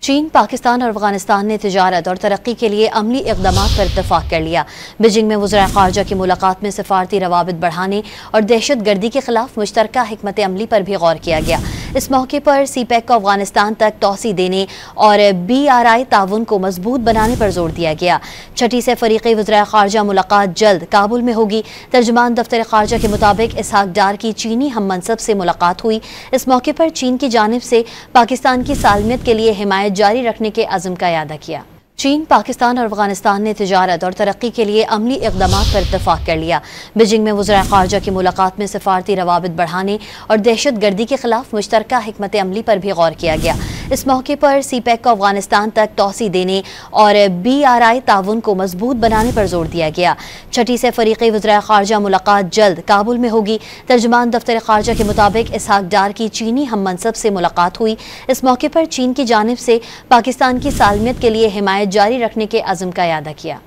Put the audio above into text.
चीन, पाकिस्तान और अफगानिस्तान ने तिजारत और तरक्की के लिए अमली इक़दामात पर इत्तफाक कर लिया। बीजिंग में वज़ीर ख़ारजा की मुलाकात में सफ़ारती रवाबित बढ़ाने और दहशत गर्दी के खिलाफ मुश्तरका हिकमत अमली पर भी गौर किया गया। इस मौके पर सीपैक को अफगानिस्तान तक तोसी देने और BRI ताउन को मजबूत बनाने पर जोर दिया गया। छठी से फ़रीक़ी वज़ीर ख़ारजा मुलाकात जल्द काबुल में होगी। तर्जुमान दफ्तर ख़ारजा के मुताबिक इसहाक डार की चीनी हम मनसब से मुलाकात हुई। इस मौके पर चीन की जानिब से पाकिस्तान की सालमियत के लिए हिमायत जारी रखने के अज़्म का इयादा किया। चीन, पाकिस्तान और अफगानिस्तान ने तिजारत और तरक्की के लिए अमली इक़दामात पर इत्तफाक कर लिया। बीजिंग में वज़ीर ख़ारजा की मुलाकात में सफ़ारती रवाबित बढ़ाने और दहशत गर्दी के खिलाफ मुश्तरका हिकमत अमली पर भी गौर किया गया। इस मौके पर सीपैक को अफगानिस्तान तक तोसी देने और BRI ताउन को मजबूत बनाने पर जोर दिया गया। छठी से फ़रीक़ी वज़ीर ख़ारजा मुलाकात जल्द काबुल में होगी। तर्जुमान दफ्तर ख़ारजा के मुताबिक इसहाक डार की चीनी हम मनसब से मुलाकात हुई। इस मौके पर चीन की जानिब से पाकिस्तान की सालमियत के लिए हिमायत जारी रखने के अज़्म का इयादा किया।